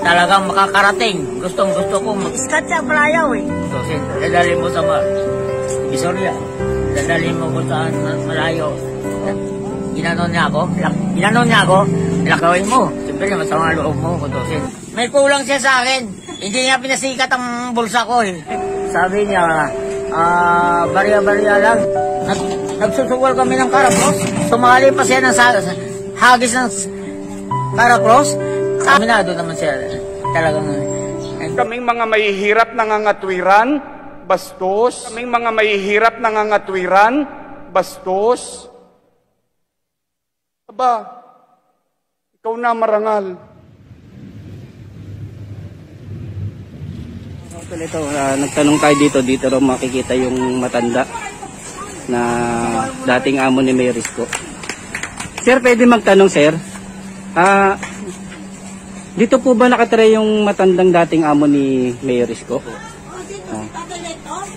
talagang makakarating. Gustong gusto kong mag-scat sa Palayaw eh. So, dadalhin mo sa Visoria. Dadalhin mo kung saan malayo. Ginanon niya ako. Lakawin mo. Siyempre, masama loob mo. Kutusin. May kulang siya sa akin. Hindi niya pinasikat ang bulsa ko eh. Sabi niya, barya-barya lang. Nagsusuwal kami ng Caracross. Sumali pa siya ng hagis ng Caracross. Sabi na, doon naman siya. Talagang... Kaming mga mahihirap nangangatwiran, bastos. Kaming mga mahihirap nangangatwiran, bastos. Aba, ikaw na marangal. Ito, nagtanong tayo dito raw makikita yung matanda na dating amo ni Mayor Isko. Sir, pwede magtanong, sir? Dito po ba nakatira yung matandang dating amo ni Mayor Isko?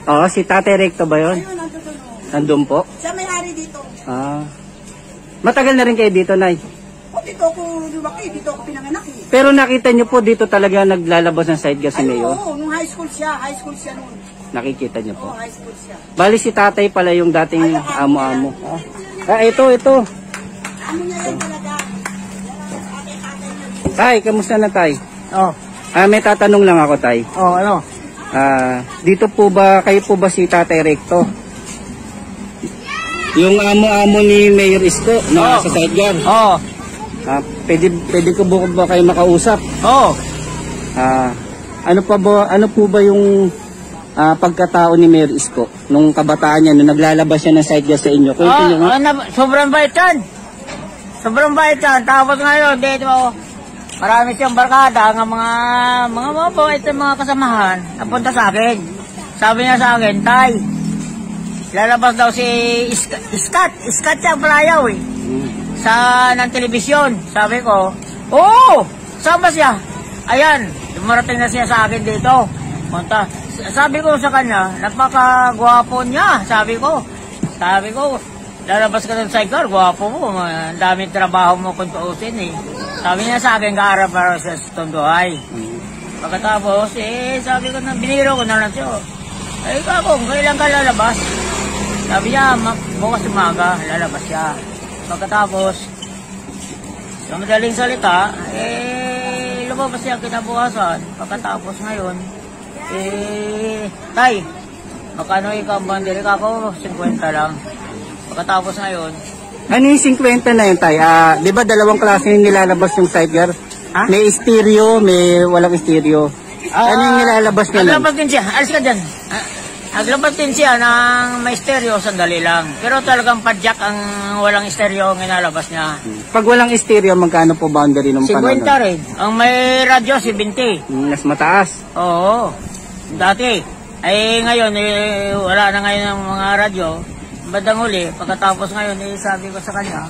Oo, si Tate Recto ba yun? Nandun po? Siya may-ari dito. Matagal na rin kayo dito, Nay? Dito ako lumaki, dito ako pinanganak eh. Pero nakita nyo po dito talaga naglalabas ng side gas si Mayor? Oo, nung high school siya noon. Nakikita nyo po? Oo, high school siya. Bali si tatay pala yung dating amo-amo. Ito. Ano niya yan talaga? Tay, kamusta na tay? Oh. May tatanong lang ako, tay. Oh, ano? Dito po ba, kayo po ba si Tatay Recto? Yung amo-amo ni Mayor Isko na sa side guard? Oo. Pwede ko ba kayo makausap? Oo. Ano po ba yung pagkatao ni Mayor Isko nung kabataan niya, nung naglalabas siya ng side gas sa inyo? Sobrang bait yan. Tapos ngayon, dito marami siyang barkada ng mga mabait na mga kasamahan napunta sa akin. Sabi niya sa akin, Tay, lalabas daw si Iskat siya Palayaw eh. Ng telebisyon. Sabi ko, oo, saan ba siya? Ayan, dumarating na siya sa akin dito. Sabi ko sa kanya, napakagwapo niya. Sabi ko, lalabas ka ng sidecar, gwapo mo. Ang daming trabaho mo kung tuusin eh. Sabi niya sa akin, kaarap para sa Tondohay. Pagkatapos, sabi ko na, biniro ko na lang siya. Kung kailan ka lalabas? Sabi niya, bukas umaga, lalabas siya. Pagkatapos, sa madaling salita, lumabas siya kinabukasan. Pagkatapos ngayon, Tay, makano ikaw ang bandili ka ako? 50 lang. Pagkatapos ngayon, ano yung 50 na yun, Tay? Di ba dalawang klase yung nilalabas yung side guard? May stereo, may walang stereo. Ano yung nilalabas niya? Naglabas din siya. Alis ka dyan. Naglabas din siya ng may stereo, sandali lang. Pero talagang padjak ang walang stereo ang inalabas niya. Pag walang stereo, magkano po boundary ng 50 rin. Ang may radyo, 70. Mas mataas. Oo. Dati. Ngayon, wala na ngayon ang mga radyo. Bandang huli, pagkatapos ngayon, sabi ko sa kanya,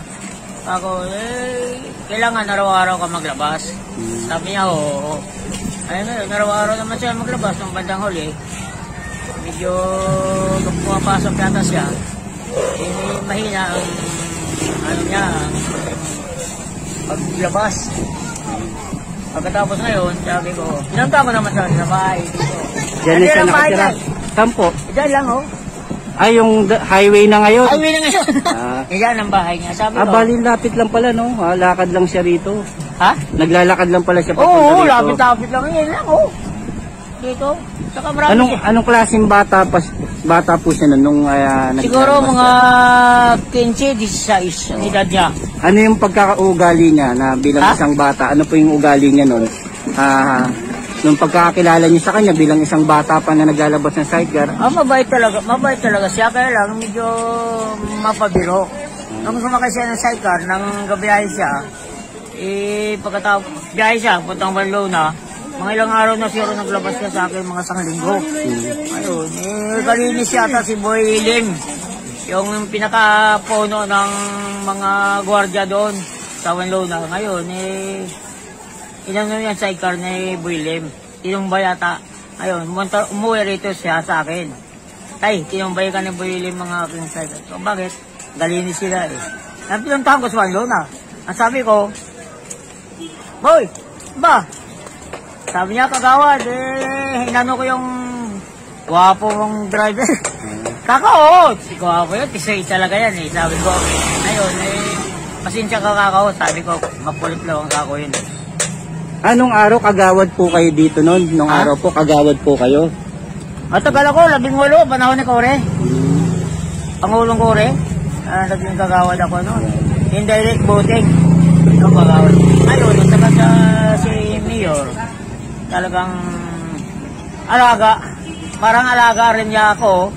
kailangan araw-araw ka maglabas. Sabi niya, oo. Ngayon, araw-araw naman siya maglabas ng bandang huli. Medyo pumapasok yata siya. Mahina ang paglabas. Pagkatapos ngayon, sabi ko, pinunta ko naman sa bahay. Diyan na siya nakatira. Saan po? Diyan lang, oh. Yung highway na ngayon? Highway na ngayon. Yan ang bahay niya. Sabi ko. Bali lapit lang pala, no? Lakad lang siya rito. Ha? Naglalakad lang pala siya papunta dito. Oo, lapit-lapit lang. Yan lang, oh. Dito. Saka marami anong klaseng bata po siya nung siguro mga 15, 16 ang edad niya. Ano yung pagkakaugali niya na bilang isang bata? Ano po yung ugali niya nun? Nung pagkakakilala niyo sa kanya bilang isang bata pa na naglalabas ng sidecar? Mabait talaga siya. Kaya lang medyo mapabiro. Nung sumakay siya ng sidecar, nang gabiyahe siya, pagkatapos biyahe siya, puntang Banlo na, mga ilang araw na siguro naglabas siya sa akin, mga sanglinggo. Ayun, kalinis yata si Boy Lim, yung pinakapuno ng mga gwardiya doon sa Banlo na. Ngayon, inano yan sidecar ni Boy Lim, tinumbay yata. Ayun, umuwi rito siya sa akin. Tay, tinumbay ka ni Boy Lim mga aking sidecar. So, bakit? Galinis sila eh. Pinuntahan ko sa Banlo na. Ang sabi ko, Boy, ba? Sabi niya, kagawad, hinano ko yung gwapo mong driver. Kakao! Si gwapo yun, tisay talaga yan eh. Sabi ko, ayun, pasensya ka kakao. Sabi ko, mapulit lang ang kako yun. Anong araw kagawad po kayo dito noon? Nung araw po, kagawad po kayo? Matagal ako, 18, panahon ni Kore. Pangulong Kore. Naging kagawad ako noon. Indirect voting. Ang kagawad. Ayun, saka si Mayor, talagang alaga. Parang alaga rin niya ako.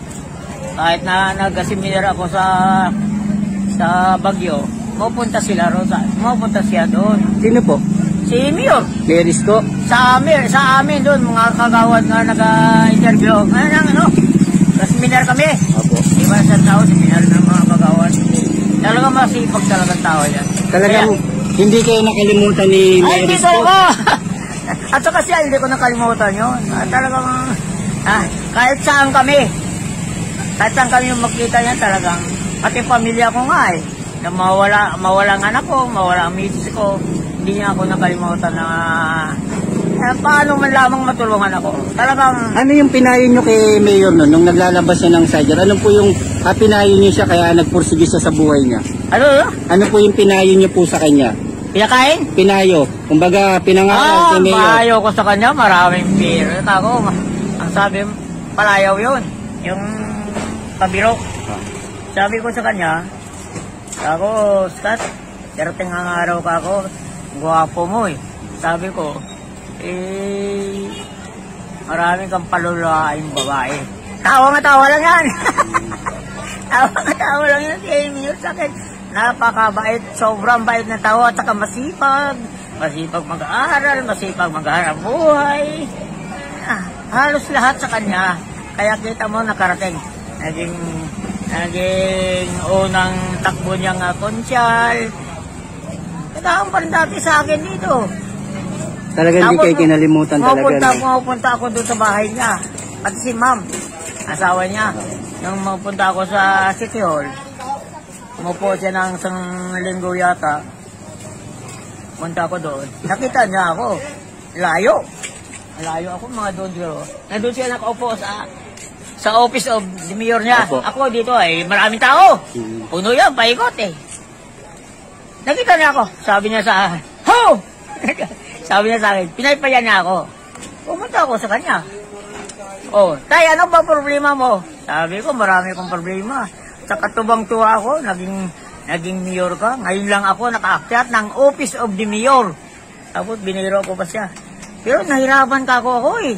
Kahit na nag-seminar ako sa Baguio, mapunta sila ron. Mapunta siya doon. Sino po? Si Mayor. May Risco? Sa amin doon, mga kagawad nga nag-interview. Seminar kami. Opo. Iba sa tao, seminar ng mga kagawad. Talagang masipag talagang tao yan. Talagang hindi kayo nakalimutan ni Ay, May hindi Risco? ko. At saka siya, hindi ko nakalimutan yun. Talagang, kahit saan kami yung makita niya talagang, pati pamilya ko nga eh, na mawala ang anak ko, mawala ang misis ko, hindi niya ako nakalimutan na paano man lamang matulungan ako. Talagang... Ano yung pinayo nyo kay Mayor noon, nung naglalabas siya ng sadya? Ano po yung pinayo nyo siya kaya nagpursige siya sa buhay niya? Ano? Ano po yung pinayo nyo po sa kanya? Pinakain? Pinayo. Kumbaga, pinangaral kay Mayor. Pinayo ko sa kanya, maraming pira. Ako, ang sabi, palayaw yun. Yung pabiro. Sabi ko sa kanya, ako, Scott, darating ang araw ka ako, guwapo mo eh. Sabi ko, maraming kang palulaing babae. Tawa lang yan. tawa lang yan si Amy sa akin. Napakabait, sobrang bait na tao at saka masipag mag-aaral, masipag maghanap buhay. Halos lahat sa kanya. Kaya kita mo nakarating. Naging unang takbo niyang konsyal. Kailangan pa rin dati sa akin dito. Talagang hindi kayo kinalimutan talaga. Pumunta ako doon sa bahay niya. Pati si ma'am, asawa niya. Nung mapunta ako sa City Hall, umupo siya ng isang linggo yata. Punta ako doon. Nakita niya ako. Layo ako mga doon siguro. Nandun siya nakaupo sa office of the mayor niya. Opo. Ako dito maraming tao. Puno yan, paikot eh. Nakita niya ako. Sabi niya sa akin, ho! Sabi niya sa akin, pinaypayan niya ako. Pumunta ako sa kanya. Tay, ano ba problema mo? Sabi ko, marami akong problema. Sa katubang-tuwa ako, naging mayor ka. Ngayon lang ako nakaakyat ng office of the mayor. Tapos biniro ko pa siya. Pero nahirapan ka ako eh.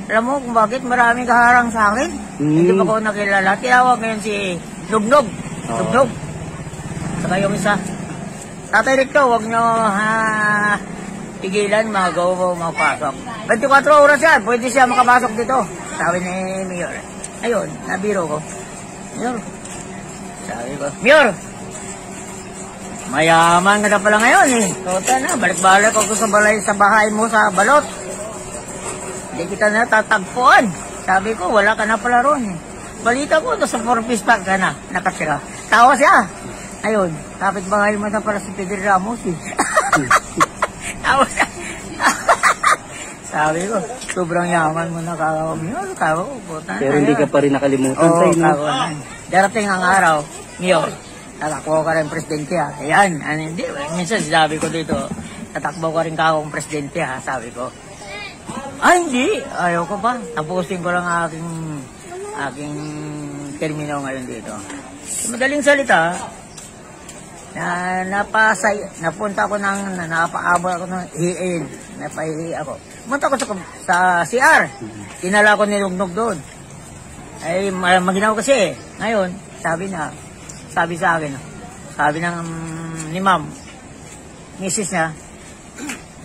Alam mo kung bakit maraming kaharang sa akin? Hindi pa ko nakilala. Tinawag ngayon si Nugnog. Nugnog. Saka yung isa. Tatay Rico, huwag nyo pigilan, mapasok. 24 oras yan, pwede siya makapasok dito. Sabi ni Mayor. Ayun, nabiro ko. Mayor. Sabi ko, Mayor! Mayaman ka na pala ngayon eh. Tota na, balik-balik ako sa bahay mo sa balot. Hindi kita na tatagpuan. Sabi ko, wala ka na pala ron eh. Balita ko, nasa Forpista ka na, nakasira. Tawa siya. Ayun, kapit-bahay mo na pala si Pedro Ramos eh. Tawa siya. Sabi ko, sobrang yaman mo na kakawamiyol. Pero hindi ka pa rin nakalimutan sa inyo. Darating ang araw, Mayor, tatakbo ka rin presidente ha. Ayan, hindi, minsan sabi ko dito, tatakbo ka rin kakong presidente ha, sabi ko. Ay, hindi, ayaw ko pa. Tapusin ko lang aking termino ngayon dito. Madaling salita, napunta ko napaabot ako ng hiin, napahihi ako. Pumunta ko sa CR, tinala ko ni Nugnog doon. Ay, maginaw kasi. Ngayon, sabi sa akin, sabi ni ma'am, misis niya,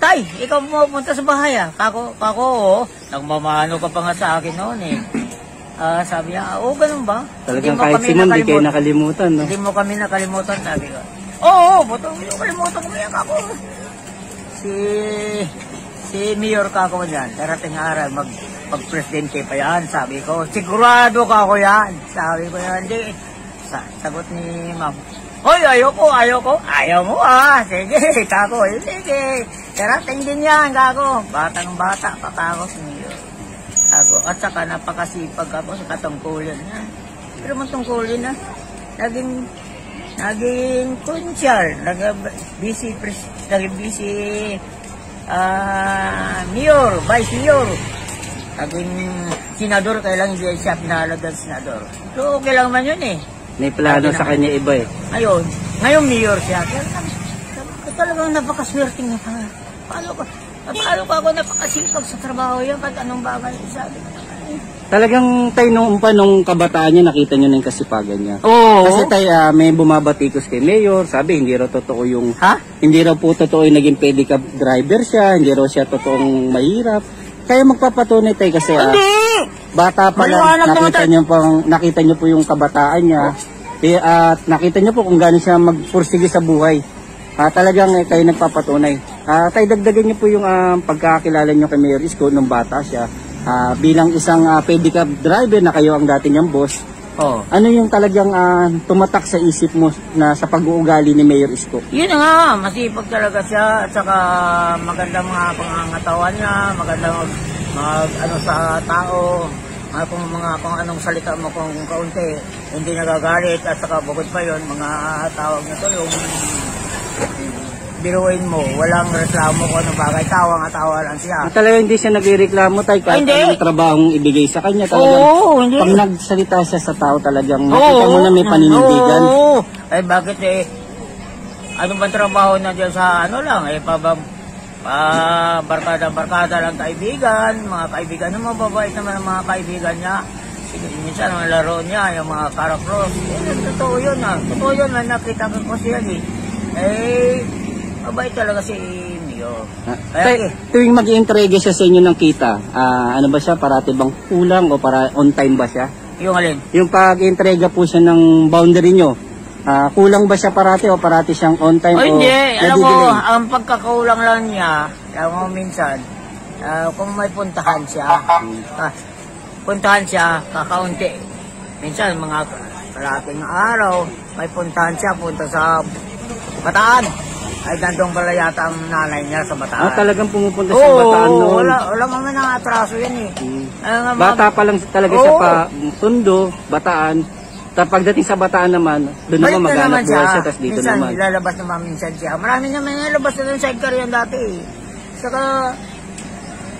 Tay, ikaw pumunta sa bahay ah. Kako, nagmamano ka pa nga sa akin noon eh. Sabi niya, ganun ba? Talagang kahit si ma'am, di kayo nakalimutan, no? Hindi mo kami nakalimutan, sabi ko. Oo, hindi mo kalimutan ko yan ako. Si Mayor Kako yan, darating araw, mag-presidente pa yan, sabi ko. Sigurado ka ako yan, sabi ko yan. Hindi, sagot ni ma'am, Hoy, ayoko. Ayaw mo Sige, kako. Sige. Darating din yan, kako. Batang bata, patako si Mayor. Ako. At saka napakasipag ako sa katungkulin niya. Pero mong tungkulin na. Naging konsyal. Naging busy mayor, vice mayor. Naging senador, kailang hindi siya pinahalagang senador. So, okay lang man yun eh. May plano sa kanya iba eh. Ngayon mayor siya. Kaya talagang napakaswerting na pa. Paano pa ako napakasipag sa trabaho yan? Kahit anong bagay sabi ko naman eh. Talagang tayo nung kabataan niya, nakita niyo na yung kasipagan niya. Oo. Kasi tayo may bumabatikos kay Mayor, sabi hindi raw totoo yung... Ha? Hindi raw po totoo yung naging pedicab driver siya, hindi raw siya totoong mahirap. Kaya magpapatunay tayo kasi bata pa lang, nakita niyo po yung kabataan niya. At nakita niyo po kung gaano siya magpursige sa buhay. Talagang kayo nagpapatunay. Tayo dagdagan niyo po yung pagkakilala niyo kay Mayor Isko nung bata siya. Bilang isang pedicab driver na kayo ang dati niyang boss. Ano yung talagang tumatak sa isip mo na sa pag-uugali ni Mayor Isko? Yun na nga, masipag talaga siya at saka magandang mga pangangatawan niya, magandang ano sa tao, kung anong salita mo kung kaunti, hindi nagagalit at saka bukod pa yun, mga tawag nito yung biruin mo, walang reklamo kung anong bagay, tawa lang siya. Talagang hindi siya nagreklamo tayo kahit anong trabahong ibigay sa kanya. Hindi. Pag nagsalita siya sa tao talagang makita mo na may paninindigan. Ay bakit ano ba trabaho na dyan sa ano lang, barkada lang kaibigan, mga kaibigan na mababait naman ang mga kaibigan niya. Minsan ang laro niya, yung mga karapros. Totoo yun Totoo yun na nakita ko siya mabait talaga si Mio. Tuwing mag-i-entrega siya sa inyo ng kita, ano ba siya, parati bang kulang o para on time ba siya? Yung alin? Yung pag-i-entrega po siya ng boundary nyo, kulang ba siya parati o parati siyang on time o hindi. Alam mo, nadidelay? ang pagkakakulang lang niya, alam mo minsan, kung may puntahan siya, kakaunti. Minsan, mga kalating araw, may puntahan siya, punta sa Bataan. Ay, nandun pala yata ang nanay niya sa Bataan. Talagang pumupunta sa Bataan noon. Wala naman ang atraso yan eh. Bata pa lang talaga siya pa Tondo, Bataan. Pagdating sa Bataan naman, doon naman maghanap buhay siya, tapos dito minsan, naman. Lalabas naman minsan siya. Marami naman lalabas na ng sidecar yan dati eh. Saka,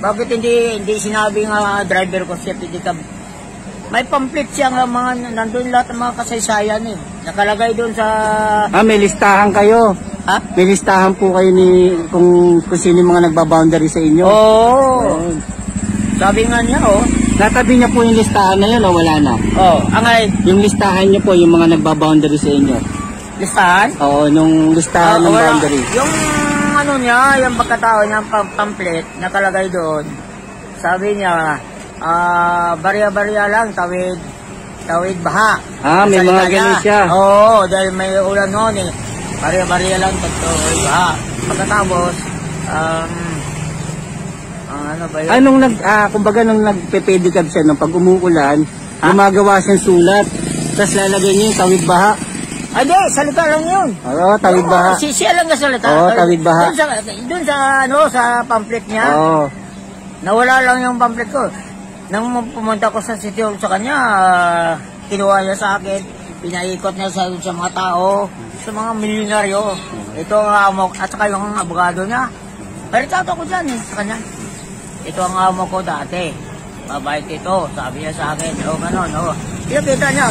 bakit hindi sinabi nga driver ko siya pedicab? May pamphlet siya nga nandun lahat ng mga kasaysayan eh. Nakalagay doon sa... May listahan kayo. Ha? May listahan po kayo kung sino yung mga nagbaboundary sa inyo. Sabi nga niya Natabi niya po yung listahan na yun o wala na? Angay. Yung listahan niyo po, yung mga nagbaboundary sa inyo. Listahan? Oo, nung listahan ng boundary. Yung ano niya, yung pagkatao niya, pamphlet, nakalagay doon. Sabi niya, barya-barya lang, tawid baha. May mga ganun siya. Dahil may ulan noon eh. Barya-barya lang, tawid baha. Pagkatapos, ano ba yun? Kumbaga nung nagpe-pedicab siya, nung pag umuulan, gumagawa siyang sulat, tapos lalagay niya yung tawid baha. Hindi, salita lang yun. Tawid baha. Siya lang salita. Tawid baha. Doon sa pamphlet niya. Nawala lang yung pamphlet ko. Nang pumunta ko sa sitio sa kanya, kinuha niya sa akin, pinaikot niya sa mga tao, sa mga milyonaryo. Ito ang amo, at saka yung abogado niya. Pero tato ko dyan sa kanya. Ito ang amo ko dati. Mabait ito, sabi niya sa akin. Pinakita niya,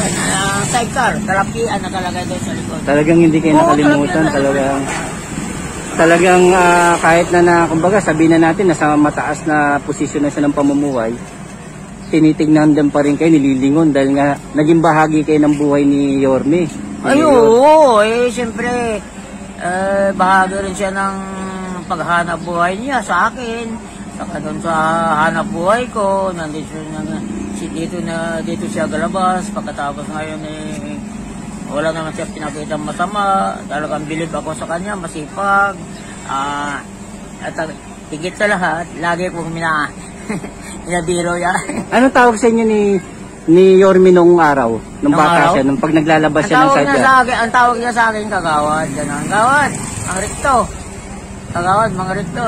sidecar, kalapian nakalagay doon sa likod. Talagang hindi kayo nakalimutan. Talagang kahit kumbaga sabihin na natin, nasa mataas na posisyon na siya ng pamumuhay, tinitignan din pa rin kayo, nililingon dahil nga naging bahagi kayo ng buhay ni Yorme. Siyempre, bahagi rin siya ng paghanap buhay niya sa akin. Saka doon sa hanap buhay ko, dito siya galabas. Pagkatapos ngayon wala naman siya pinakita masama. Talagang bilib ako sa kanya, masipag. At higit sa lahat, lagi kong minabiro yan. Anong tawag sa inyo ni Yorme nung araw, nung Nung bata araw? siya, nung pag naglalabas siya ng sadya. Ang tawag niya sa akin, kagawad. Ganun. Gawad, ang rikto. Kagawad, mga rikto,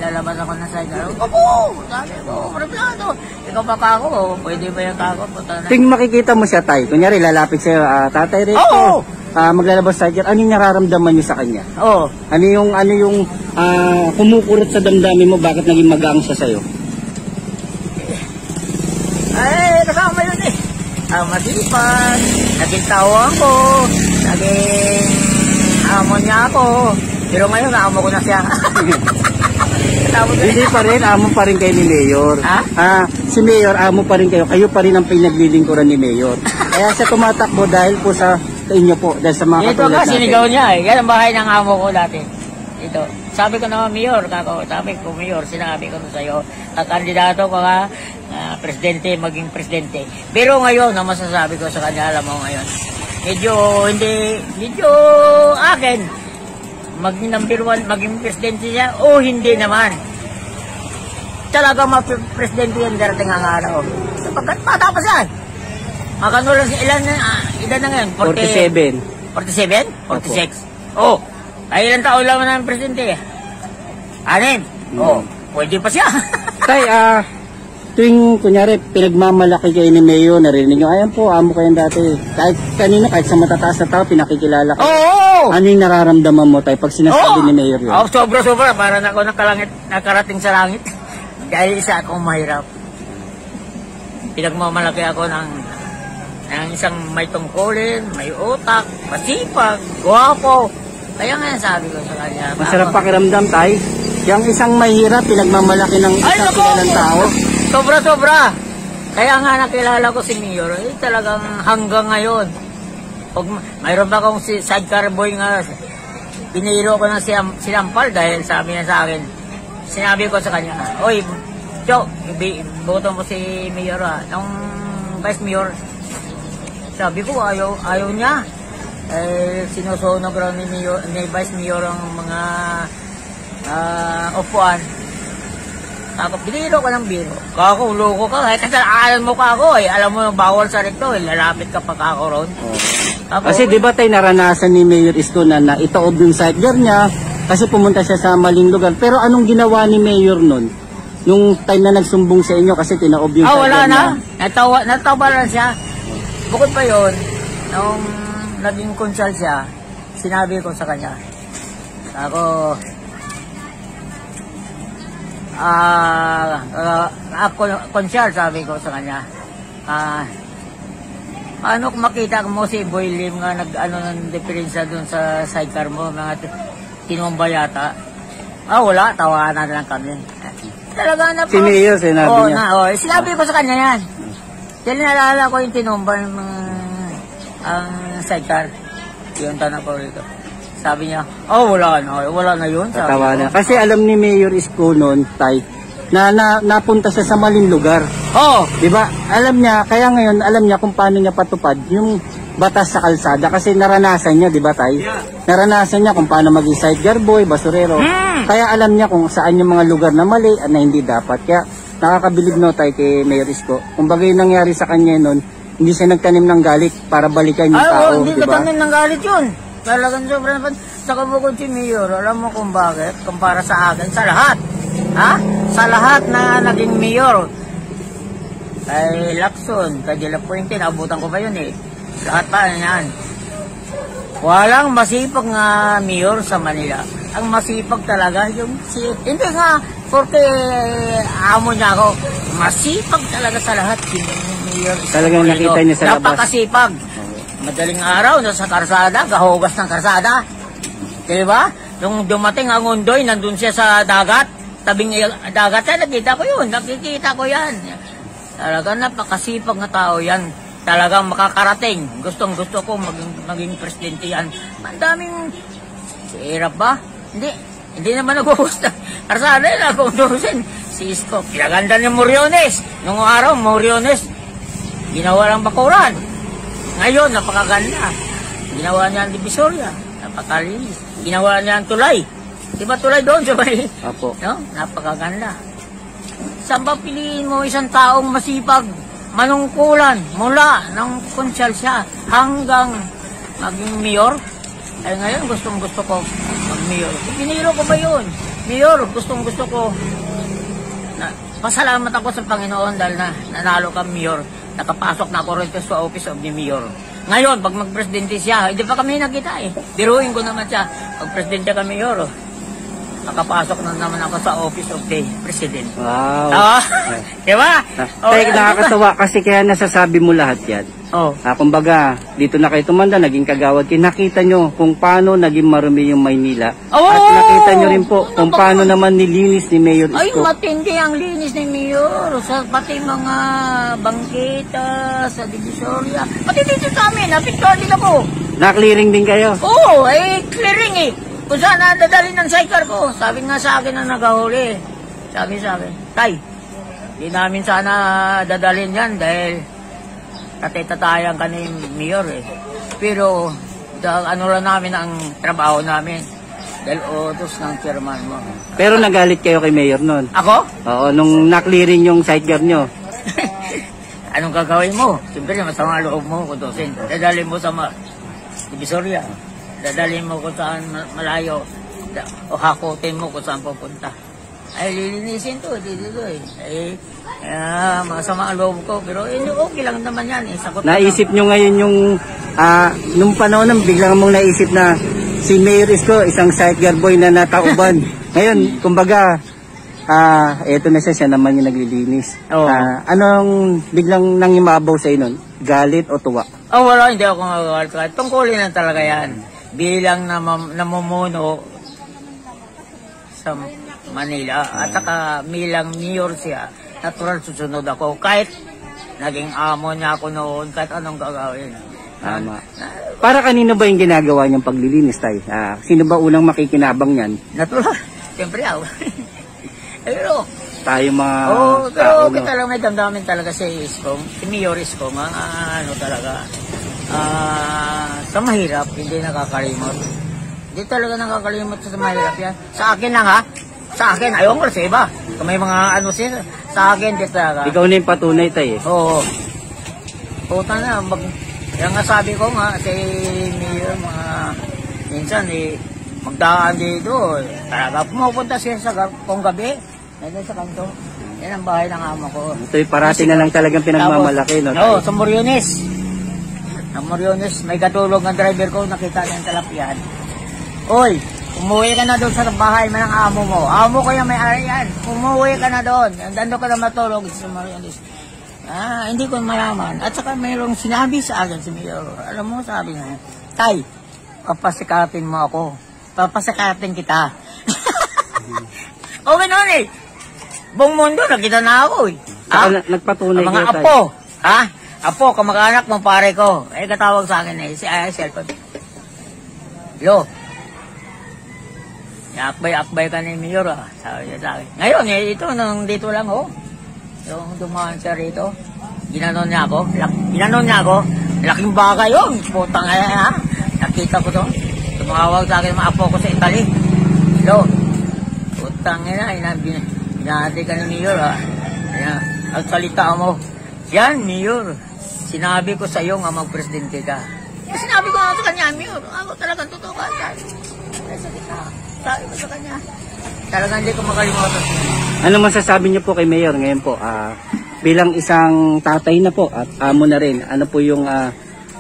lalabas ako ng sadya. Opo, sabi ko, problado. Ikaw pa kako, pwede ba yung kako? Punta na. Ting makikita mo siya, tay. Kunyari, lalapit sa'yo, Tatay Rico, Oo. maglalabas sadya. Anong nararamdaman niyo sa kanya? Oo. Ano yung kumukurot sa damdamin mo, bakit naging magaang siya sa'yo? Kasama yun eh. Masipag, naging tawang ko, naging amon niya ako. Pero ngayon, amo ko na siya. Hindi pa rin, amo pa rin kayo ni Mayor. Ha? Si Mayor, amo pa rin kayo. Kayo pa rin ang pinaglilingkuran ni Mayor. Kaya siya tumatakbo dahil po sa inyo po, dahil sa mga Ito katulad ka, natin. sinigaw niya eh. Yan ang bahay ng amo ko dati. Ito. Sabi ko naman, Mayor, sabi ko, Mayor, sinabi ko sa'yo, kandidato ko nga, presidente, maging presidente. Pero ngayon, na masasabi ko sa kanya, alam mo ngayon, medyo akin, maging number 1, maging presidente siya, o hindi naman. Talagang presidente yan darating ang araw. Sapagkat bata pa siya. Makano lang si ilan na ngayon? 47. 47? 46? Oh, ay ilang taon lang na ang presidente. 6. Oh, pwede pa siya. Tay, tuwing kunyari pinagmamalaki kayo ni Mayor, narinig nyo, ayan po, amo kayo dati. Kahit kanino, kahit sa matataas na tao, pinakikilala kayo. Oo! Ano yung nararamdaman mo, tay, pag sinasabi ni Mayor yun? Oh, sobra-sobra. Para na ako nakarating sa langit. Dahil isa akong mahirap. Pinagmamalaki ako ng isang may tungkulin, may utak, masipag, gwapo. Kaya nga sabi ko sa kanya. Masarap pakiramdam, tay. Yung isang mahirap, pinagmamalaki ng isang kilalang tao. Sobra-sobra. Kaya nga nakilala ko si Mayor, talagang hanggang ngayon. Pag mayroon pa akong sidecar boy nga, piniro ko ng sinampal dahil sabi niya sa akin, sinabi ko sa kanya, oy, Joe, boto mo si Mayor nung Vice Mayor. Sabi ko, ayaw niya. Sinusunog raw ni Vice Mayor ang mga upuan. Ako, biniro ko ng biro. Kako, loko ka. Kasalanan mo ka ako eh. Alam mo, bawal sa rekto eh. Lalapit ka pa ako ron. Kasi di ba tayo naranasan ni Mayor Isko na itaob yung sidecar niya kasi pumunta siya sa maling lugar. Pero anong ginawa ni Mayor nun? Nung time na nagsumbong sa inyo kasi tinaob yung sidecar wala niya. na. Natawa lang siya. Bukod pa yun, nung naging konsyal siya, sinabi ko sa kanya, konsyal, sabi ko sa kanya, paano kung makita mo si Boy Lim nga ng diferensya dun sa sidecar mo, mga tinumba yata? Wala, tawanan lang kami. Talaga na po. Si Mayor, sinabi niya. Sinabi ko sa kanya yan. Dahil naalala ko yung tinumba ng ang sidecar. Yung tanong ko rito. Sabi niya, wala na yun. Tatawa na. Kasi alam ni Mayor Isko noon, tay, na napunta siya sa maling lugar. Di ba? Alam niya, kaya ngayon alam niya kung paano niya patupad yung batas sa kalsada kasi naranasan niya, di ba, tay? Naranasan niya kung paano maging sidecar boy, basurero. Kaya alam niya kung saan yung mga lugar na mali at na hindi dapat. Kaya nakakabilib no, tay, kay Mayor Isko. Kung bagay nangyari sa kanya noon, hindi siya nagtanim ng galit para balikan yung tao, hindi di ba? nagtanim ng galit yun. Talagang sobrang naman. Sa kabukod si Mayor, alam mo kung bakit? Kumpara sa akin, sa lahat. Sa lahat na naging Mayor. Kay Lacson, kay De La Puente, naabutan ko pa yun eh. Lahat pa yan. Walang masipag nga Mayor sa Manila. Ang masipag talaga yung hindi nga, porque amo niya ako. Masipag talaga sa lahat. Mayor Talagang nakita niya sa labas. Napakasipag. Madaling araw, nasa karsada, gahugas ng karsada. Diba? Nung dumating ang Undoy, nandun siya sa dagat. Tabing dagat nakita ko yun. Nakikita ko yan. Talagang napakasipag na tao yan. Talagang makakarating. Gustong-gusto ko maging presidente yan. Ang daming hirap ba? Hindi naman nag-uus na. Karsada yun, nag-uusin. Si Isko, pinaganda ni Moriones. Nung araw, Moriones, ginawa lang bakuran. Ngayon, napakaganda. Ginawa niya ang Divisoria. Napakalinis. Ginawa niya ang tulay. Diba tulay doon sa bali? Apo. No? Napakaganda. Saan ba piliin mo isang taong masipag? manungkulan mula ng konsyal siya hanggang maging mayor. Ay ngayon gusto ko mag-mayor. Piniro ko ba yun? Mayor, gusto ko. Pasalamat ako sa Panginoon dahil nanalo ka mayor. Nakapasok na ako rito sa office of the mayor. Ngayon, pag mag-presidente siya, hindi pa kami nakita eh. Biruin ko naman siya. Pag presidente ka mayor, nakapasok na naman ako sa office of the president. Wow. Diba? Nakakatawa kasi kaya nasasabi mo lahat yan. Kumbaga, dito na kayo tumanda, naging kagawad kayo. Nakita nyo kung paano naging marumi yung Maynila. At nakita nyo rin po kung paano naman nilinis ni Mayor Isko. Ay, matindi ang linis ni Mayor. Pati mga bangkita, sa Divisoria. Pati dito sa amin, napicture din ako. Na-clearing din kayo? Oo, clearing eh. Kung saan nadadali ng sidecar ko. Sabi nga sa akin na nagahuli. Sabi sa akin, Tay, di namin sana dadalhin yan dahil tatay-tatayan ka ni Mayor eh. Pero, ano lang namin ang trabaho namin. Dahil utos ng chairman mo. Pero nagalit kayo kay Mayor noon? Ako? Oo, nung na-clearing yung sidecar nyo. Anong gagawin mo? Siyempre, masama loob mo kung dosin. Dadalhin mo sa Divisoria. Dadalhin mo kung saan malayo. O hakutin mo kung saan pupunta. Ay, lilinisin to, dito eh. Masama ang loob ko, pero okay lang naman yan. Naisip nyo ngayon yung, nung panahon nang biglang mong naisip na si Mayor Isko, isang sidecar boy na natauban. Ngayon, kumbaga, eto na siya naman yung naglilinis. Anong biglang nangimabaw sa'yo nun? Galit o tuwa? Wala, hindi ako magagalit. Tungkulin lang talaga yan. Bilang namumuno sa Manila at saka bilang mayor siya, natural susunod ako kahit naging amo niya ako noon, kahit anong gagawin. Tama. Para kanino ba yung ginagawa niyang paglilinis tayo? Sino ba unang makikinabang niyan? Natural. Siyempre ako. Pero tayo mga pero kita lang may damdamin talaga si Isko, si Mayor Isko, ano talaga, sa mahirap, hindi nakakalimot. Hindi talaga nakakalimot sa mahirap yan. Sa akin lang ha. Sa akin, ayaw ko sa iba. Kung may mga ano siya, sa akin, di talaga. Ikaw na yung patunay tayo eh. Oo. Puta na, yung nga sabi ko nga, si Mayor, minsan magdaan dito. Talaga, pumupunta siya sa kung gabi, nandun sa kanto. Yan ang bahay ng amo ko. Ito'y parati na lang talagang pinagmamalaki, no? Oo, sa Moriones. Sa Moriones, may katulog ng driver ko, nakita niya yung talapyan. Oy, umuwi ka na doon sa bahay ng amo mo. Amo ko yung may-ari yan. Umuwi ka na doon. Dando ka na matulog sa Moriones. Hindi ko malaman. At saka mayroong sinabi sa akin si Mayor. Alam mo, sabi niya, Tay, papasikatin mo ako. Papasikatin kita. Okay noon eh. Buong mundo, nakita na ako eh. Nagpatunay mga kayo, apo. Apo, kamag-anak mong pare ko. Katawag sa akin eh. Si cellphone. Lo. Akbay ka ni Mayor sabi niya sa akin. Ngayon ito nang dito lang yung dumaan siya rito, ginanon niya ako, laking bagay yun, putang nakita ko doon, tumawag sa akin mga apo ko sa Italy. Lo, putang binati ka ni Mayor ang salita mo, yan Mayor, sinabi ko sa iyo nga magpresidente ka. Sinabi ko sa kanya, Mayor, ako talagang totoo ka. Sabi ko sa kanya. Talagang hindi ko makalimutan. Ano masasabi niyo po kay Mayor ngayon po? Bilang isang tatay na po at amo na rin, ano po yung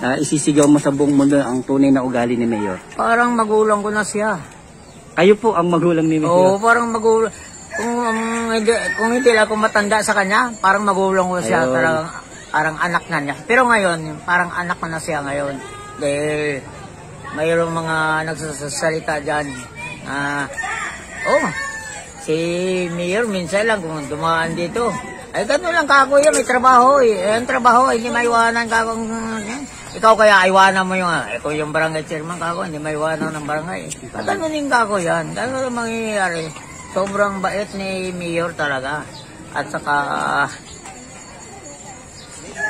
isisigaw mo sa buong mundo ang tunay na ugali ni Mayor? Parang magulang ko na siya. Kayo po ang magulang ni Mayor? Oo, parang magulang. Kung hindi ako matanda sa kanya, parang magulang ko siya. Parang anak na niya. Pero ngayon, parang anak ko na siya ngayon. Dahil mayroong mga nagsasalita dyan. Si Mayor minsan lang kung dumaan dito. Ay, gano'n lang kako yan, may trabaho eh. Ang trabaho, hindi maiwanan kako. Ikaw kaya iwanan mo yung, kung yung barangay chairman kako, hindi maiwanan ng barangay. At gano'n din kako yan. Gano'n lang mangyayari. Sobrang bait ni Mayor talaga. At saka,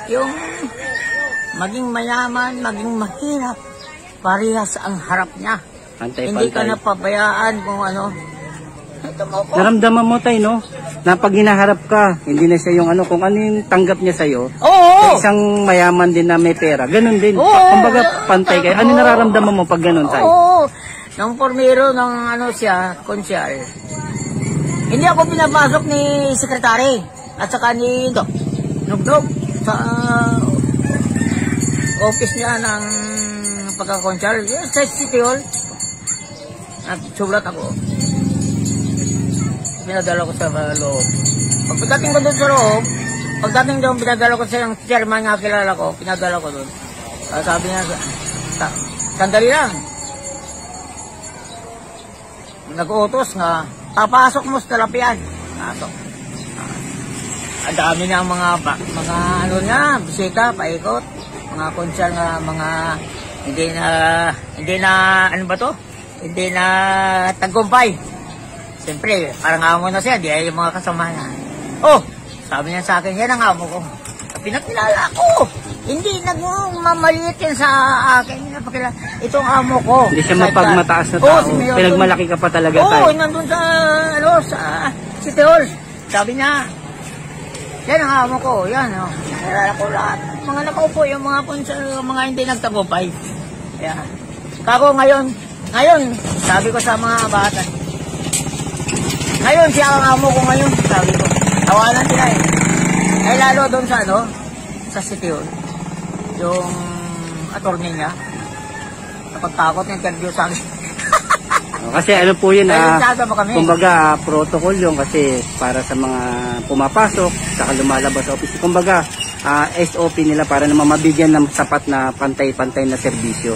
yung maging mayaman, maging mahirap, parehas ang harap niya. Antay-pantay. Hindi ka napabayaan kung ano. Naramdaman mo tayo, no? Na pag hinaharap ka, hindi na siya yung ano, kung ano yung tanggap niya sa'yo. Oo! Isang mayaman din na may pera, ganun din. Oo! Kumbaga, pantay kayo. Ano nararamdaman mo pag ganun tayo? Oo! Nung pormero ng ano siya, konsyal, hindi ako pinapasok ni sekretary at saka ni Nugdog sa office niya ng pagkakonsyal. Sa City Hall, at sulat ako. Pinadala ko sa loob. Pagdating ko doon sa loob, pinadala ko sa yung chairman nga kilala ko, pinadala ko doon. Sabi niya, sandali lang. Nag-utos nga, papasok mo sa talapian. Pasok. Ang dami niya mga ano niya, bisita, paikot. Mga konsyal nga, mga hindi na, ano ba to? Hindi na tagumpay. Siyempre, parang amo na siya, di ay yung mga kasama niya. Oh, sabi niya sa akin, yan ang amo ko. Pinakilala ko. Hindi nagmamaliit yan sa akin. Itong amo ko. Hindi siya mapagmataas na tao. Pinagmalaki ka pa talaga tayo. Oo, nandun sa, sa City Hall. Sabi niya, yan ang amo ko. Yan, oh. Kilala ko lahat. Mga nakaupo, yung mga hindi nagtagumpay. Yan. Kako ngayon, sabi ko sa mga bata, ngayon siya ang amo ko ngayon, sabi ko. Tawanan sila eh. Ay lalo doon sa sa City Hall. Yung attorney niya, napagtakot ng interview sa akin. Kasi ano po yun, kumbaga protocol yun kasi para sa mga pumapasok, saka lumalabas sa office. Kumbaga, SOP nila para naman mabigyan ng sapat na pantay-pantay na serbisyo.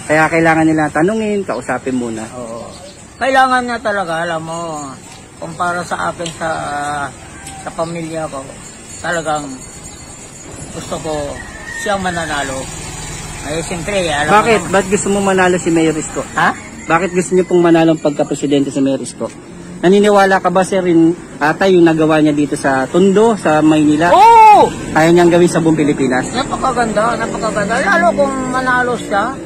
Kaya kailangan nila tanungin, kausapin muna. Oo. Kailangan na talaga, alam mo, kumpara sa akin sa pamilya ko, talagang gusto ko siyang mananalo. Ay, siyempre, alam Bakit? mo. Ba't gusto mo manalo si Mayor Isko? Ha? Bakit gusto niyo pong manalo ang pagka-presidente si Mayor Isko? Naniniwala ka ba sir rin ata yung nagawa niya dito sa Tondo, sa Maynila? Oo! Kaya niyang gawin sa buong Pilipinas? Napakaganda. Lalo kung manalo siya,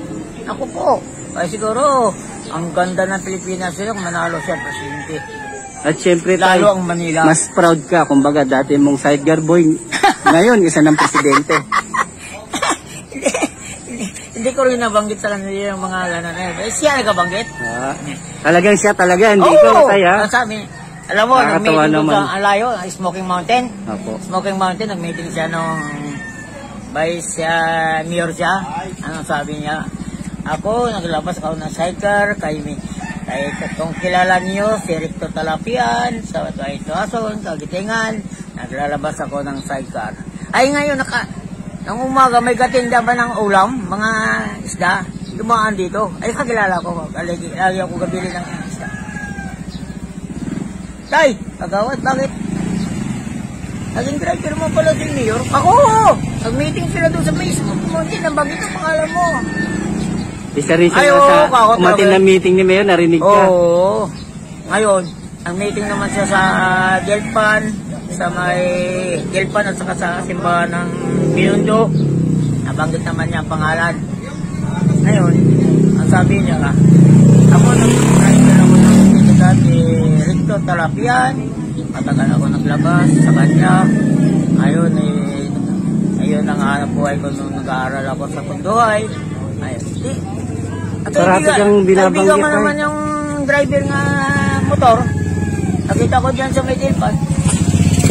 ako po. Ay siguro, ang ganda ng Pilipinas sila kung manalo siya, presidente. At syempre Lalo tayo, ang Manila. mas proud ka. Kumbaga dati mong sidecar boy, ngayon isa ng presidente. Hindi ko rin nabanggit sa kanila yung mga ganan na yun. Siya nagabanggit. Talagang siya talaga, hindi Oo! ikaw tayo. Sabi, alam mo, Nakakatawa nag-meeting doon naman. sa Alayo, Smoking Mountain. Opo. Smoking Mountain, nag-meeting siya nung Vice Mayor siya. Anong sabi niya? Ako, naglabas ako ng sidecar, kahit kung kilala niyo, si Recto Talapian, sa Tuason, Kagitingan, naglalabas ako ng sidecar. Ay ngayon, nang umaga, may katinda ba ng ulam, mga isda, dumaan dito. Ay, kakilala ko, lagi ako gabili ng isda. Tay, kagawad, bakit? Naging driver mo pala si Mayor? Ako! Nag-meeting sila doon sa Facebook. Hindi, nabagit ang pangalan mo. Isa rin siya sa umatin na meeting ni Mayor, narinig ka. Oo. Ngayon, ang meeting naman siya sa Gelpan, sa may Gelpan at saka sa simbahan ng Binondo. Nabanggit naman niya ang pangalan. Ngayon, ang sabi niya, ako nag-driver ako ng pinagkat ni Recto Talapian. Matagal ako naglabas sa kanya. Ngayon, ayun ang hanap buhay ko nung nag-aaral ako sa Punduhay. Ayun, di. Parati kang binabanggit mo naman yung driver nga motor. Nakita ko dyan sa may Gelpan.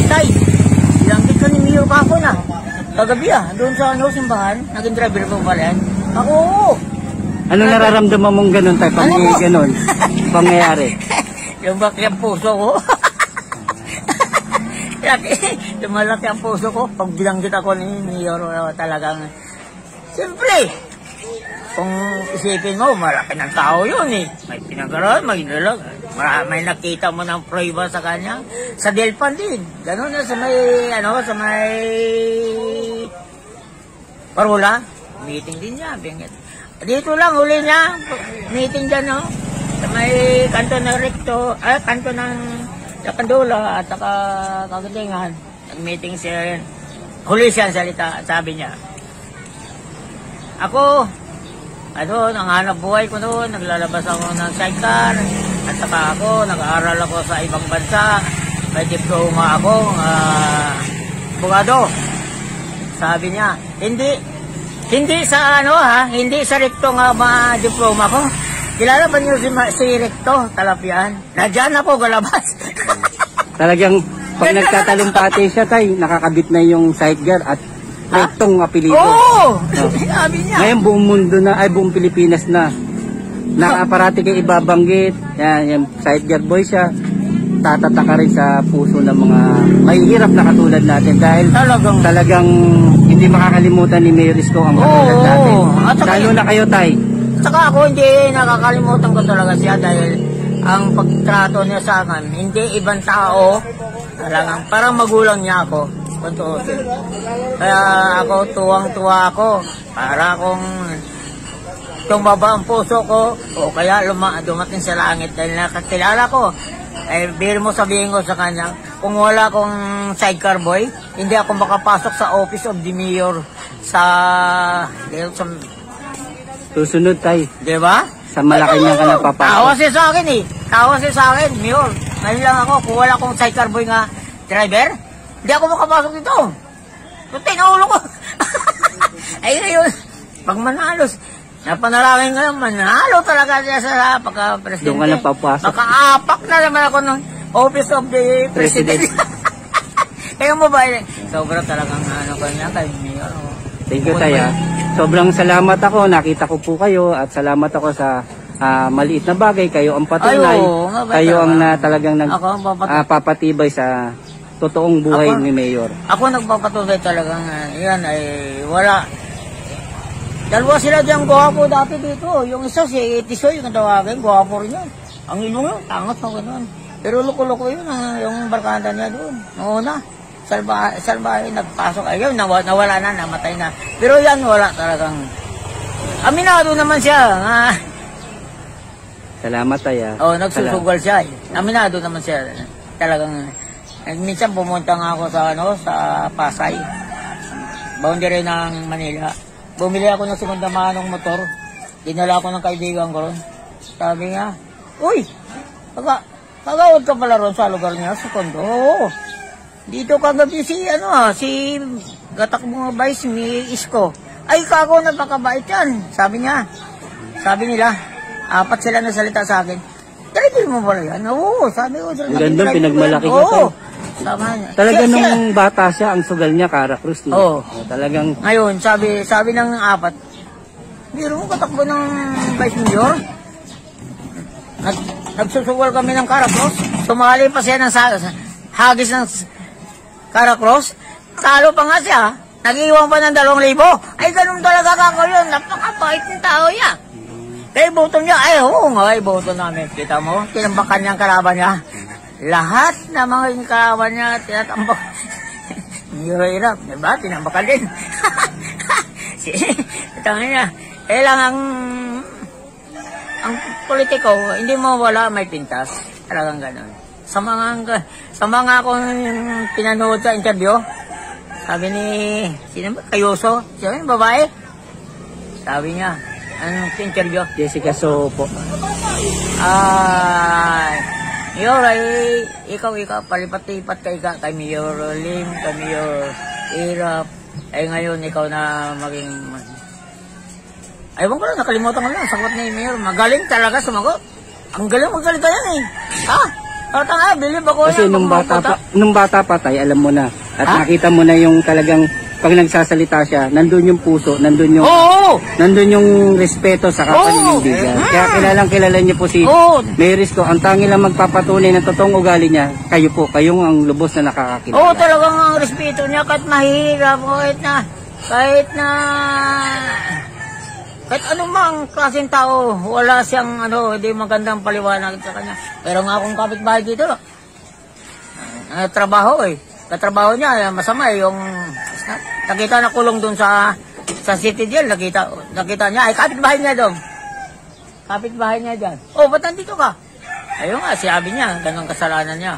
Tay, ilanggit ka ni Mayor kako na. Kagabi doon sa simbahan, naging driver mo pala yan. Ako, Anong nararamdaman mong ganun tayo pag may ganun pangyayari? Yung baki ang puso ko. Lumalaki ang puso ko. Pag bilanggit ako ni Mayor, talagang, siyempre, kung isipin mo, malaki ng tao yun eh. May pinag-aral, may nilag. May nakita mo ng prueba sa kanya. Sa Gelpan din. Ganun na sa may, sa may Parola. Meeting din niya. Dito lang, huli niya. Meeting dyan, no? Sa may kanto ng Recto, kanto ng Kapandula at saka Kagatingan. Nag-meeting siya. Huli siya salita, sabi niya. Ako, ang hanap buhay ko noon, naglalabas ako ng sidecar. At saka ako, nag-aaral ako sa ibang bansa. May diploma ako, abogado. Sabi niya, hindi sa ano ha, hindi sa rekto nga diploma ko. Kilala ba niyo si Recto Talapian? Nadyan ako, galabas. Talagang pag nagtatalumpati siya, tay, nakakabit na yung sideguard at Rectong apelido. Oo! Sabi niya. Ngayon buong mundo na, ay buong Pilipinas na. Nakaparati kay ibabanggit. Yan, yung sideguard boy siya. Tatataka rin sa puso ng mga mahihirap na katulad natin dahil talagang hindi makakalimutan ni Maris ko ang katulad natin. Lalo na kayo, tay. Saka ako hindi nakakalimutan ko talaga siya dahil ang pagtrato niya sa akin, hindi ibang tao, talagang parang magulang niya ako. Kaya ako tuwang-tuwa ako para akong tumaba ang puso ko o kaya dumating sa langit dahil nakakilala ko. Eh, biro mo sabihin ko sa kanya, kung wala akong sidecar boy, hindi ako makapasok sa office of the mayor sa susunod, tay. di ba? Sa Malacanang ka napapasok. Tawa siya sa akin eh. Tawa siya sa akin, mayor. Ngayon lang ako, kung wala akong sidecar boy nga driver, hindi ako makapasok dito. So, tinaulo ko. Ay, ngayon, pag manalo, napanalangin nga, manalo talaga siya sa pagka-presidente. Doon ka na papasok. Makaapak na naman ako ng office of the president. Kaya mo ba, sobra talagang ano ko niya kay mayor. Thank you, tay. Sobrang salamat ako, nakita ko po kayo at salamat ako sa maliit na bagay. Kayo ang patunay, kayo ang talagang papatibay sa totoong buhay ni Mayor. Ako nagpapatunay talagang yan ay wala. Dalawa sila dyan guwapo dati dito. Yung isa si Tisoy, yung tawagin, guwapo rin yun. Ang ilong yun, tangat mo gano'n. Pero loko-loko yun, yung barkada niya doon. Noon na. Salbahe nagpasok. Ayun, nawala na, namatay na. Pero yan, wala talagang. Aminado naman siya. Salamat, tay. Nagsusugal siya. Aminado naman siya. Talagang, minsan pumunta nga ako sa Pasay. Boundary ng Manila. Bumili ako ng segunda manong motor. Dinala ko ng kaibigan ko ron. Sabi niya, uy, pagawad ka pala ron sa lugar niya, sa kondo. Oo. Dito kagabi si gatak mga vice ni Isko. Ay, kako, napakabait yan. Sabi niya. Sabi nila, 4 sila na salita sa akin. Driver mo ba yan? Oo, sabi ko. Ganda, pinagmalaki ka. Oo. Talaga nung bata siya, ang sugal niya, Cara Cruz. No? Oo. Talagang. Ngayon, sabi ng 4, biro mo katakbo ng vice mayor. Nagsusugal kami ng Cara Cruz. Sumali pa siya ng hagis ng Cara Cruz, talo pa nga siya, nag-iwan pa ng 2,000. Ay, ganun talaga kako yun, napakabait ng tao yan. Kaya boto niya, ay oo nga, ay boto namin. Kita mo, tinambakan niya ang kalaban niya. Lahat na mga kalaban niya, tinatambak. Hirap, diba? Tinambakan din. Tangin niya, lang ang politiko, hindi mo wala may pintas. Talagang ganun. Sa mga akong pinanood sa interview, sabi ni, sino ba? Kayuso? Sino yung babae? Sabi niya, anong interview? Jessica Sopo. Mayor, ikaw, palipat-lipat kay Mayor Lim, kay Mayor Irap. Ay ngayon, ikaw na maging... Aywan ko lang, nakalimutan ko lang, sagot ni Mayor. Magaling talaga sumagot. Ang galing magsalita yan eh. Bilib ako. Kasi nung bata pa tayo, alam mo na. At nakita mo na yung talagang pag nagsasalita siya, nandun yung puso, nandun yung respeto sa kapaninindigan. Kaya kilala niyo po si Maris ko. Ang tangi lang magpapatunay ng totoong ugali niya, kayo po, kayong ang lubos na nakakakilala. Oo, talagang ang respeto niya kahit mahirap, kahit anumang klaseng tao, wala siyang hindi magandang paliwanag sa kanya. Pero nga akong kapitbahay dito, trabaho katrabaho niya, masama yung nakita na kulong doon sa city jail, nakita niya, ay kapitbahay niya doon. Kapitbahay niya dyan. Ba't nandito ka? Ayun nga, sabi niya, ganun kasalanan niya.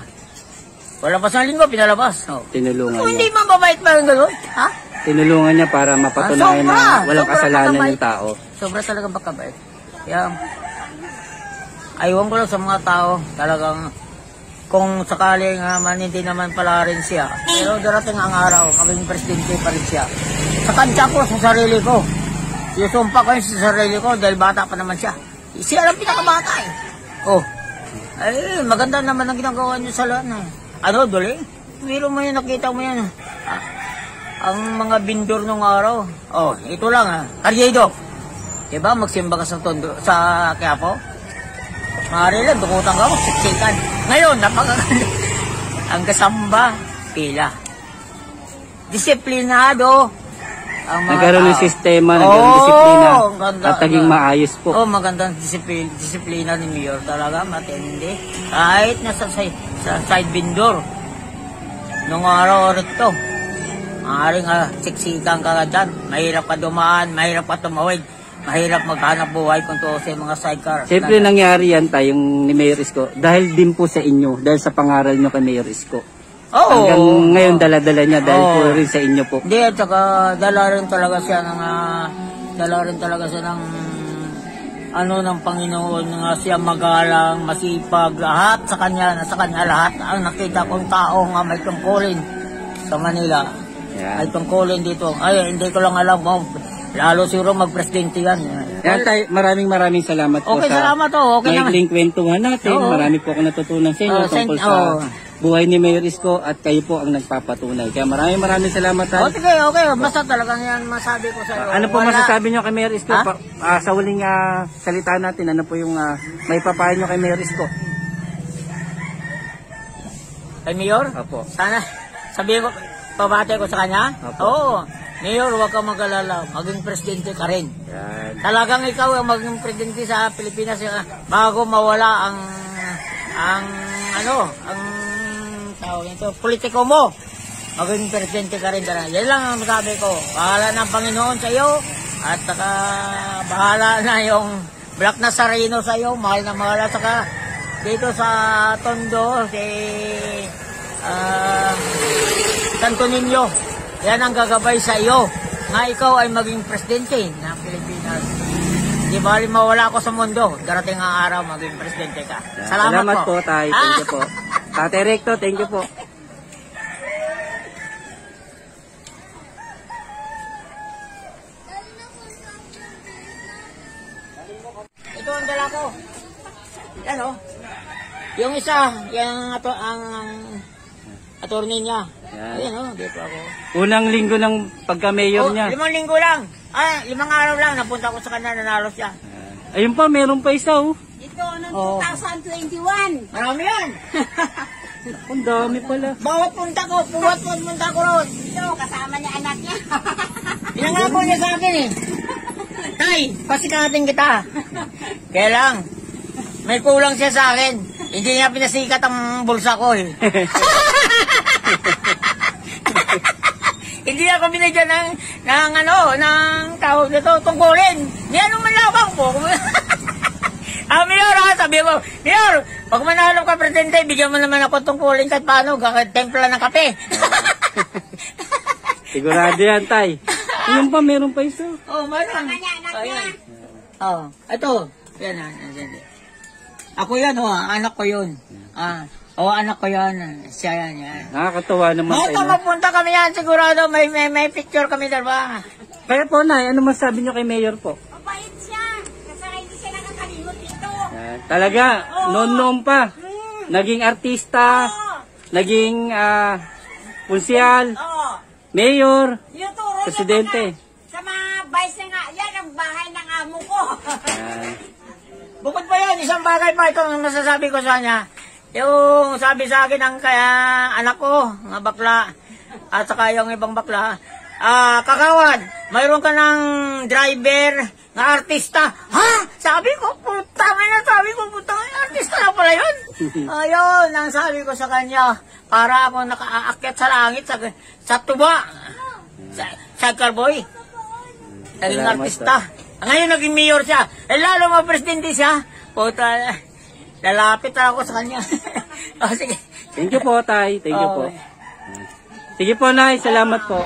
Wala pa sa linggo, pinalabas. Tinulungan niya. Hindi mababait ba yung gano'n? Ha? Tinulungan niya para mapatunayan na walang kasalanan ng tao. Sobra talaga makabait. Kaya, Aywan ko lang sa mga tao, talagang kung sakaling man hindi naman pala rin siya. Pero darating ang araw, maging presidente pa rin siya. Sa kanya ko, sa sarili ko. Susumpa ko yun sa sarili ko dahil bata pa naman siya. Siya lang pinakabata eh. Oh, ay maganda naman ang ginagawa niyo sa lahat. Ano, Dole? Miro mo yan, nakita mo yan. Ang mga bindor nung araw. Oh, ito lang Karyedo. Diba, magsimba ka sa Tondo, sa Quiapo? Maaari lang, dukutan ka mo, siksikan. Ngayon, napakaganda. Ang kasamba, pila. Disiplinado. Nagkaroon ng sistema, nagkaroon ng disiplina. Ganda, at naging maayos po. Oh, magandang disiplina ni Mayor. Talaga, matindi. Kahit nasa side vendor. Nung araw rito, maaaring siksikan ka dyan. Mahirap ka dumaan, mahirap ka tumawid. Mahirap maghanap buhay kung to sa mga sidecar. Siyempre nangyari yan tayong ni Mayor Isko dahil din po sa inyo, dahil sa pangaral nyo kay Mayor Isko. Oo. Hanggang ngayon dala-dala niya dahil po rin sa inyo po. Hindi, at saka dala rin talaga siya ng ng Panginoon nga siya magalang, masipag, lahat sa kanya lahat. Ang nakita kong tao nga may tungkulin sa Manila. Yan. May tungkulin dito. Ay, hindi ko lang alam mo. Lalo siguro mag-presidente yan. Yan tayo, maraming salamat po Okay, salamat po. Okay naman. maikling kwentuhan natin. Oo. Marami po akong natutunan sa inyo tungkol sa buhay ni Mayor Isko at kayo po ang nagpapatunay. Kaya maraming salamat tayo. Okay. Basta talagang yan masabi ko sa iyo. Ano po masasabi nyo kay Mayor Isko? Sa huling salita natin, ano po yung may papayo nyo kay Mayor Isko? Kay Mayor? Opo. Sana, sabihin ko, pabate ko sa kanya? Opo. Oo. Mayor, huwag kang mag-alala. Maging presidente ka rin. Yan. Talagang ikaw ang maging presidente sa Pilipinas bago mawala ang tawag nito, politiko mo. Maging presidente ka rin talaga. Yan lang ang masabi ko. Bahala ng Panginoon sa iyo at saka bahala na yung Black Nazareno sa iyo. Mahal na mahal. At saka dito sa Tondo, Santo Niño, yan ang gagabay sa iyo na ikaw ay maging presidente ng Pilipinas. Di bali mawala ako sa mundo, darating ang araw maging presidente ka. Salamat po tayo. Thank you po. Tate Recto, thank you po. Ito ang dala ko. Yan o. Yung isa, ang attorney niya. Ayan o, dito ako. Unang linggo ng pagka-mayor niya. 5 linggo lang. 5 araw lang. Napunta ko sa kanya, nanalo siya. Ayun pa, meron pa isa Ito, noong 2021. Marami yan. Ang dami pala. Bawat punta ko ron. Ito, kasama niya anak niya. Pinangako niya sa akin eh. Tay, pasikatin kita. Kaya lang, may kulang siya sa akin. Hindi niya pinasikat ang bulsa ko eh. Hindi ako binigyan ng tawag nito, tungkulin. Di anong malabang po. Mayor, sabi ko, Mayor, pag manalo ka, presidente, bigyan mo naman ako tungkulin kahit paano, templa ng kape. Sigurado yan, Tay. Yung pa, meron pa isa. Meron. Ito. Yan. Ako yan, anak ko yun. Anak ko yan. Siya yan. Nakakatawa naman Ito, mapunta kami yan, sigurado. May picture kami dalawa. Kaya po, Nay, ano masabi nyo kay Mayor po? Mabait siya. Kasi hindi siya nakakalimot dito. Talaga, noon pa. Naging artista, naging punsyal, mayor, presidente. Sa mga vice na nga, yan ang bahay ng amo ko. Bukod pa yan, isang bagay pa itong masasabi ko sa kanya. Yung sabi sa akin ng kaya anak ko, nga bakla, at saka yung ibang bakla, Kakawan, mayroon ka ng driver na artista. Ha? Sabi ko, putang artista na pala yun. Ayun, ang sabi ko sa kanya, para ako nakaakyat sa langit, sa tuba, sa Carboy. Naging artista. Ngayon naging mayor siya. Lalo mga presidente siya. Puta, lalapit ako sa kanya. Sige. Thank you po, Tay. Thank you po. Sige po, Nay. Salamat po.